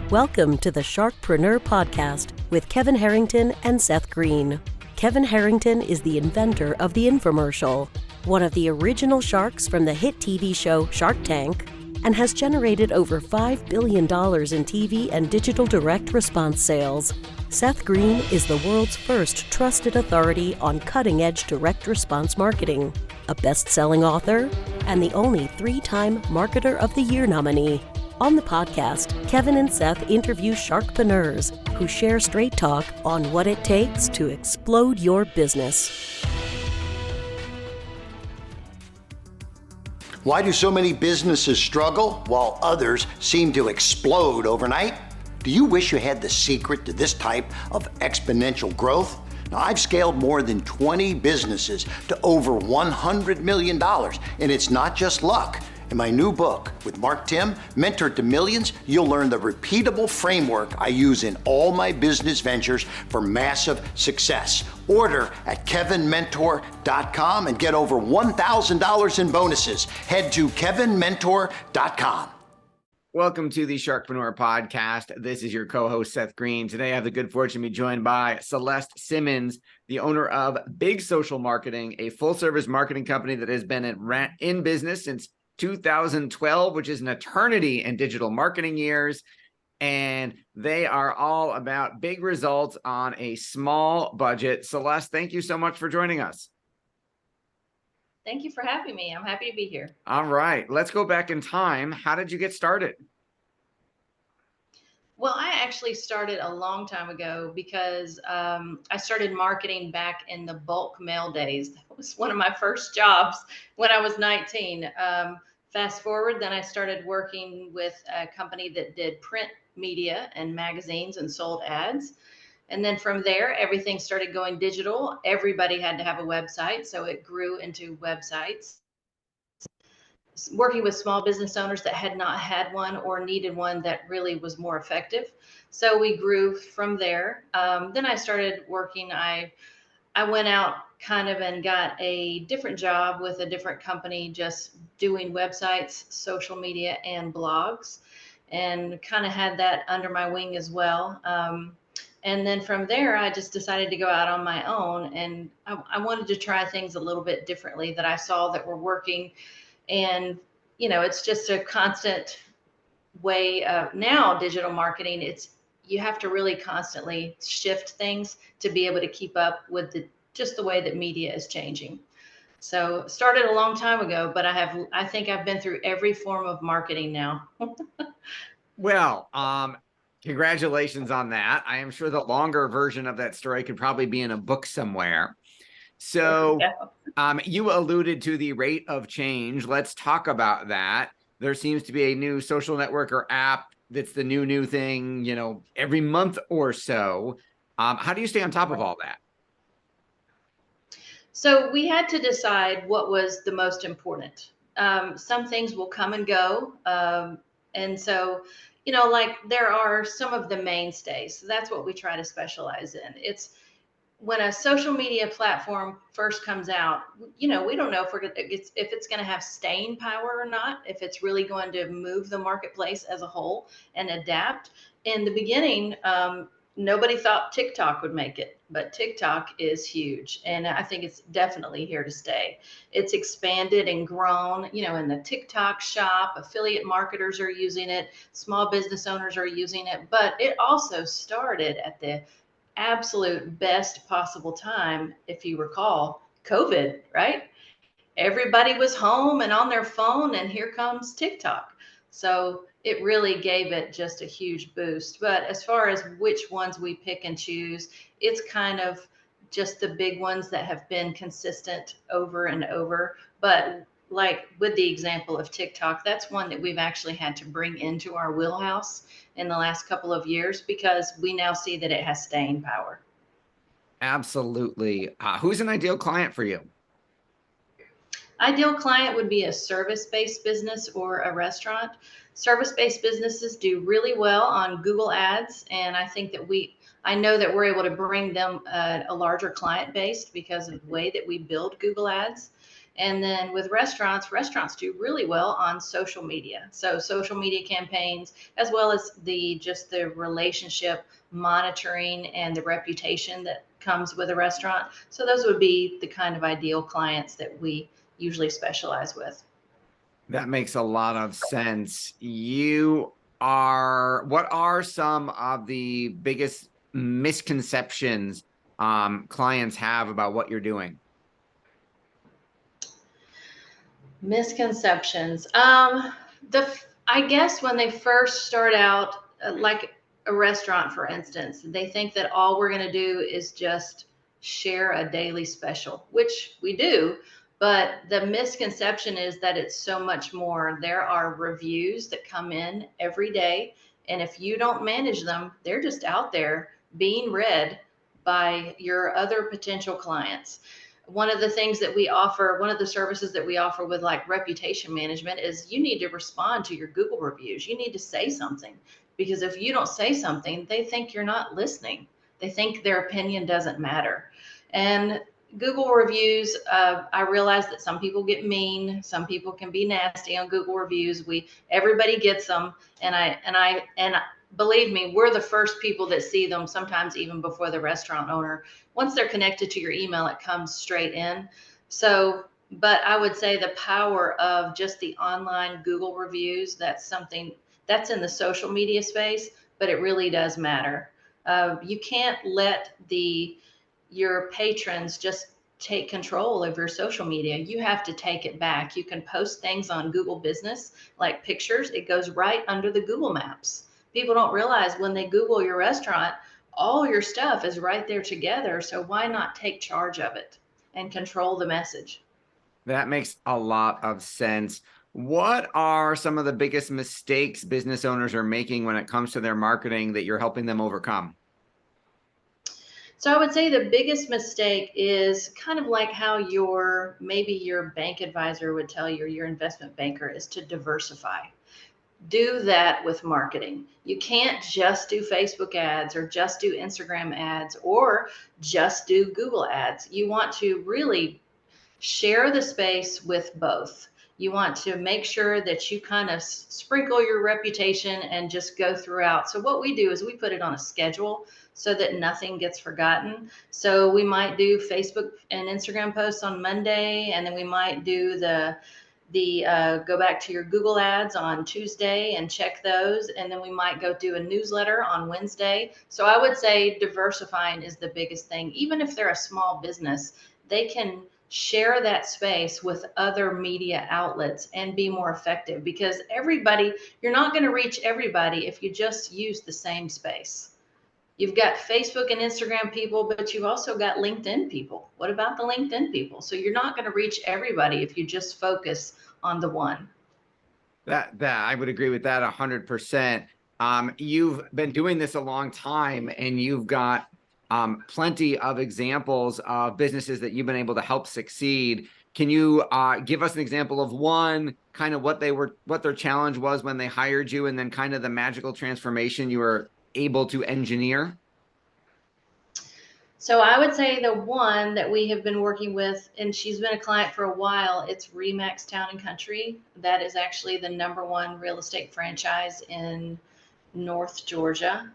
Welcome to the Sharkpreneur podcast with Kevin Harrington and Seth Greene. Kevin Harrington is the inventor of the infomercial, one of the original sharks from the hit TV show Shark Tank, and has generated over $5 billion in TV and digital direct response sales. Seth Greene is the world's first trusted authority on cutting-edge direct response marketing, a best-selling author, and the only 3-time Marketer of the Year nominee. On the podcast, Kevin and Seth interview sharkpreneurs who share straight talk on what it takes to explode your business. Why do so many businesses struggle while others seem to explode overnight? Do you wish you had the secret to this type of exponential growth? Now, I've scaled more than 20 businesses to over $100 million, and it's not just luck. In my new book with Mark Tim, Mentor to Millions, you'll learn the repeatable framework I use in all my business ventures for massive success. Order at kevinmentor.com and get over $1,000 in bonuses. Head to kevinmentor.com. Welcome to the Sharkpreneur podcast. This is your co-host, Seth Greene. Today, I have the good fortune to be joined by Celeste Simmons, the owner of Big Social Marketing, a full-service marketing company that has been in business since 2012, which is an eternity in digital marketing years. And they are all about big results on a small budget. Celeste, thank you so much for joining us. Thank you for having me. I'm happy to be here. All right, let's go back in time. How did you get started? Well, I actually started a long time ago because I started marketing back in the bulk mail days. That was one of my first jobs when I was 19. Fast forward, then I started working with a company that did print media and magazines and sold ads. And then from there, everything started going digital. Everybody had to have a website, so it grew into websites. Working with small business owners that had not had one or needed one that really was more effective. So we grew from there. Then I started working. I went out kind of and got a different job with a different company, just doing websites, social media, and blogs, and kind of had that under my wing as well. And then from there, I just decided to go out on my own, and I wanted to try things a little bit differently that I saw that were working. And, you know, it's just a constant way of now digital marketing. You have to really constantly shift things to be able to keep up with just the way that media is changing. So started a long time ago, but I think I've been through every form of marketing now. Well, congratulations on that. I am sure the longer version of that story could probably be in a book somewhere. So you alluded to the rate of change. Let's talk about that. There seems to be a new social network or app that's the new thing, you know, every month or so. How do you stay on top of all that? So we had to decide what was the most important. Some things will come and go. And so, you know, like there are some of the mainstays. So that's what we try to specialize in. It's when a social media platform first comes out, you know, we don't know if it's going to have staying power or not, if it's really going to move the marketplace as a whole and adapt. In the beginning, nobody thought TikTok would make it, but TikTok is huge. And I think it's definitely here to stay. It's expanded and grown, you know, in the TikTok shop, affiliate marketers are using it, small business owners are using it, but it also started at the absolute best possible time. If you recall, COVID, right? Everybody was home and on their phone, and here comes TikTok. So it really gave it just a huge boost. But as far as which ones we pick and choose, it's kind of just the big ones that have been consistent over and over. But like with the example of TikTok, that's one that we've actually had to bring into our wheelhouse in the last couple of years because we now see that it has staying power. Absolutely. Who's an ideal client for you? Ideal client would be a service-based business or a restaurant. Service-based businesses do really well on Google Ads, and I think that I know that we're able to bring them a larger client base because of the way that we build Google Ads. And then with restaurants do really well on social media. So social media campaigns, as well as the relationship monitoring and the reputation that comes with a restaurant. So those would be the kind of ideal clients that we usually specialize with. That makes a lot of sense. What are some of the biggest misconceptions clients have about what you're doing? Misconceptions. I guess when they first start out, like a restaurant, for instance, they think that all we're going to do is just share a daily special, which we do. But the misconception is that it's so much more. There are reviews that come in every day. And if you don't manage them, they're just out there being read by your other potential clients. One of the things that we offer, one of the services that we offer with like reputation management is you need to respond to your Google reviews. You need to say something, because if you don't say something, they think you're not listening. They think their opinion doesn't matter. And Google reviews, I realize that some people get mean. Some people can be nasty on Google reviews. Everybody gets them. And believe me, we're the first people that see them, sometimes even before the restaurant owner. Once they're connected to your email, it comes straight in. So, but I would say the power of just the online Google reviews, that's something that's in the social media space, but it really does matter. You can't let your patrons just take control of your social media. You have to take it back. You can post things on Google Business, like pictures. It goes right under the Google Maps. People don't realize when they Google your restaurant, all your stuff is right there together. So why not take charge of it and control the message? That makes a lot of sense. What are some of the biggest mistakes business owners are making when it comes to their marketing that you're helping them overcome? So I would say the biggest mistake is kind of like how maybe your bank advisor would tell you, or your investment banker, is to diversify. Do that with marketing. You can't just do Facebook ads or just do Instagram ads or just do Google ads. You want to really share the space with both. You want to make sure that you kind of sprinkle your reputation and just go throughout. So what we do is we put it on a schedule so that nothing gets forgotten. So we might do Facebook and Instagram posts on Monday, and then we might do the go back to your Google ads on Tuesday and check those. And then we might go do a newsletter on Wednesday. So I would say diversifying is the biggest thing. Even if they're a small business, they can share that space with other media outlets and be more effective, because you're not going to reach everybody if you just use the same space. You've got Facebook and Instagram people, but you've also got LinkedIn people. What about the LinkedIn people? So you're not going to reach everybody if you just focus on the one. That I would agree with that 100%. You've been doing this a long time, and you've got plenty of examples of businesses that you've been able to help succeed. Can you give us an example of one, kind of what their challenge was when they hired you, and then kind of the magical transformation you were able to engineer? So I would say the one that we have been working with, and she's been a client for a while, it's Remax Town & Country. That is actually the #1 real estate franchise in North Georgia.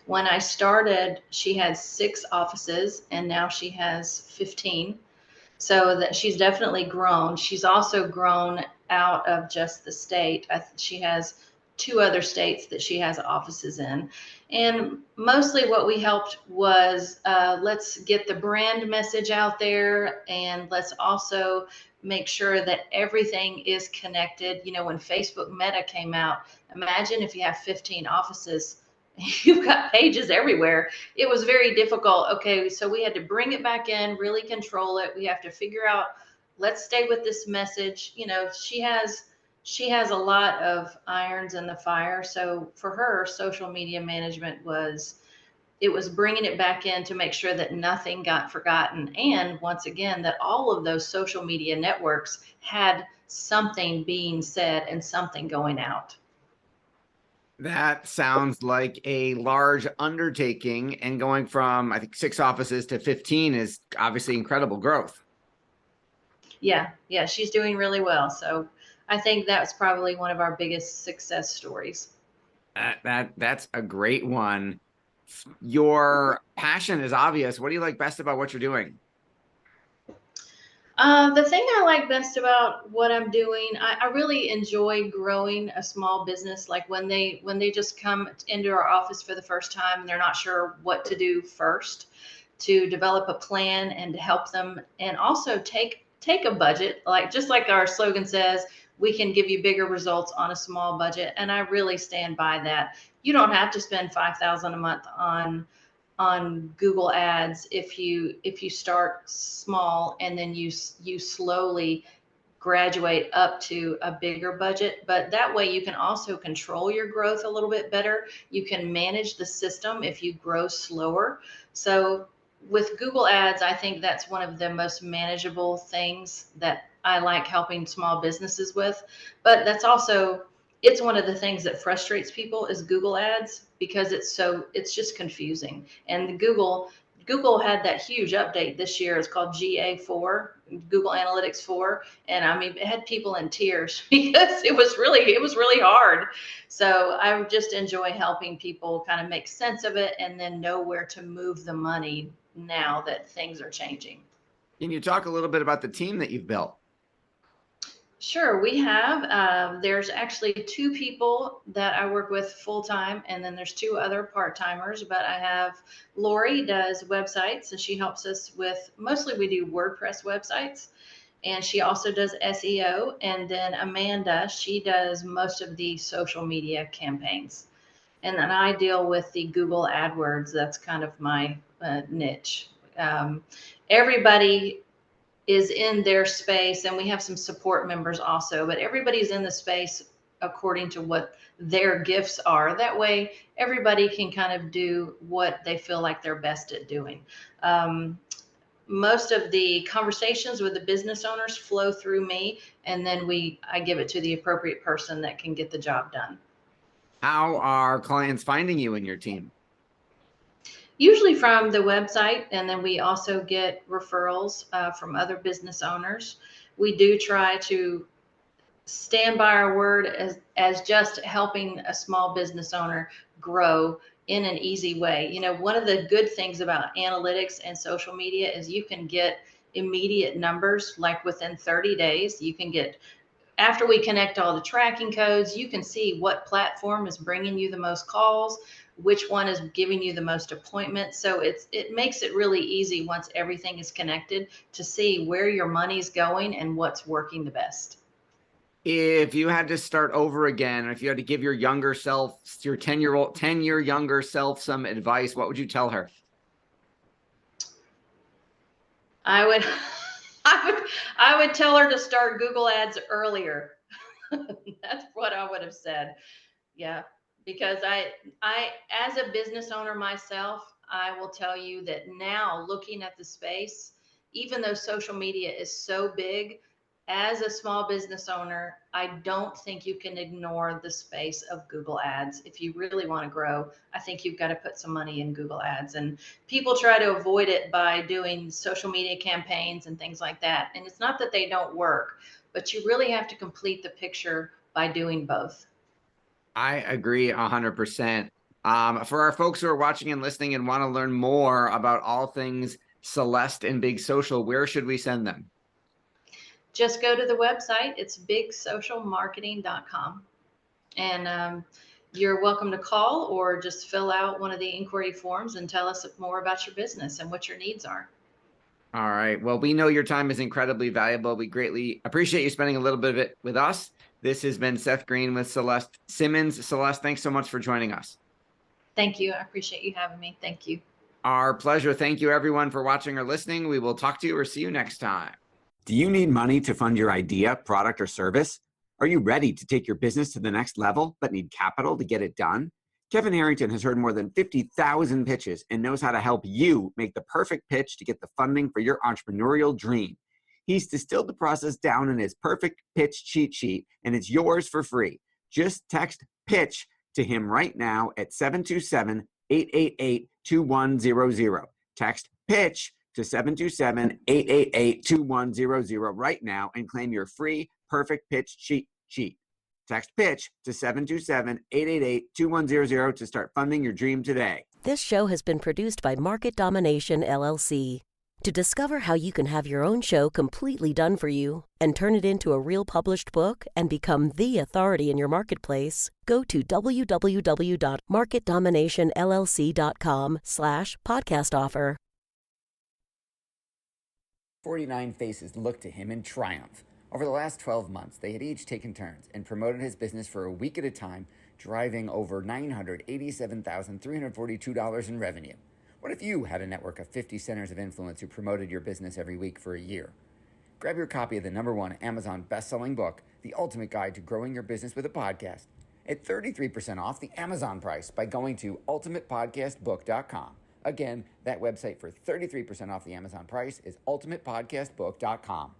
When I started, she had 6 offices, and now she has 15. So that she's definitely grown. She's also grown out of just the state. She has 2 other states that she has offices in. And mostly what we helped was let's get the brand message out there, and let's also make sure that everything is connected. You know, when Facebook Meta came out, imagine if you have 15 offices, you've got pages everywhere. It was very difficult. Okay, so we had to bring it back in, really control it. We have to figure out, let's stay with this message. You know, she has a lot of irons in the fire. So for her, social media management was bringing it back in to make sure that nothing got forgotten. And once again, that all of those social media networks had something being said and something going out. That sounds like a large undertaking, and going from, I think, 6 offices to 15 is obviously incredible growth. Yeah, she's doing really well. So I think that's probably one of our biggest success stories. That's a great one. Your passion is obvious. What do you like best about what you're doing? The thing I like best about what I'm doing, I really enjoy growing a small business. Like when they just come into our office for the first time and they're not sure what to do first, to develop a plan and to help them, and also take a budget. Like just like our slogan says, we can give you bigger results on a small budget, and I really stand by that. You don't have to spend 5,000 a month on Google Ads if you start small and then you slowly graduate up to a bigger budget. But that way you can also control your growth a little bit better. You can manage the system if you grow slower. So with Google Ads, I think that's one of the most manageable things that I like helping small businesses with. But that's also, it's one of the things that frustrates people is Google Ads, because it's just confusing. And the Google had that huge update this year. It's called GA4, Google Analytics 4, and I mean it had people in tears because it was really hard. So I just enjoy helping people kind of make sense of it and then know where to move the money now that things are changing. Can you talk a little bit about the team that you've built? Sure, we have. There's actually two people that I work with full time, and then there's two other part timers. But I have Lori does websites, and she helps us with mostly we do WordPress websites, and she also does SEO. And then Amanda, she does most of the social media campaigns, and then I deal with the Google AdWords. That's kind of my niche. Um, Everybody is in their space, and we have some support members also, but everybody's in the space according to what their gifts are. That way everybody can kind of do what they feel like they're best at doing. um, Most of the conversations with the business owners flow through me, and then I give it to the appropriate person that can get the job done. How are clients finding you and your team? Usually from the website, and then we also get referrals from other business owners. We do try to stand by our word as just helping a small business owner grow in an easy way. You know, one of the good things about analytics and social media is you can get immediate numbers. Like within 30 days you can get, after we connect all the tracking codes, you can see what platform is bringing you the most calls, which one is giving you the most appointments. So it makes it really easy once everything is connected to see where your money's going and what's working the best. If you had to start over again, or if you had to give your younger self, your 10-year younger self some advice, what would you tell her? I would, I would tell her to start Google Ads earlier. That's what I would have said. Yeah, because as a business owner myself, I will tell you that now looking at the space, even though social media is so big, as a small business owner, I don't think you can ignore the space of Google Ads. If you really want to grow, I think you've got to put some money in Google Ads. And people try to avoid it by doing social media campaigns and things like that. And it's not that they don't work, but you really have to complete the picture by doing both. I agree 100%. For our folks who are watching and listening and want to learn more about all things Celeste and Big Social, where should we send them? Just go to the website. It's bigsocialmarketing.com. And you're welcome to call or just fill out one of the inquiry forms and tell us more about your business and what your needs are. All right. Well, we know your time is incredibly valuable. We greatly appreciate you spending a little bit of it with us. This has been Seth Greene with Celeste Simmons. Celeste, thanks so much for joining us. Thank you. I appreciate you having me. Thank you. Our pleasure. Thank you, everyone, for watching or listening. We will talk to you or see you next time. Do you need money to fund your idea, product, or service? Are you ready to take your business to the next level but need capital to get it done? Kevin Harrington has heard more than 50,000 pitches and knows how to help you make the perfect pitch to get the funding for your entrepreneurial dream. He's distilled the process down in his perfect pitch cheat sheet, and it's yours for free. Just text PITCH to him right now at 727-888-2100. Text PITCH to 727-888-2100 right now and claim your free perfect pitch cheat sheet. Text PITCH to 727-888-2100 to start funding your dream today. This show has been produced by Market Domination, LLC. To discover how you can have your own show completely done for you and turn it into a real published book and become the authority in your marketplace, go to www.marketdominationllc.com/podcast offer. 49 faces looked to him in triumph. Over the last 12 months, they had each taken turns and promoted his business for a week at a time, driving over $987,342 in revenue. What if you had a network of 50 centers of influence who promoted your business every week for a year? Grab your copy of the #1 Amazon best-selling book, The Ultimate Guide to Growing Your Business with a Podcast, at 33% off the Amazon price by going to ultimatepodcastbook.com. Again, that website for 33% off the Amazon price is ultimatepodcastbook.com.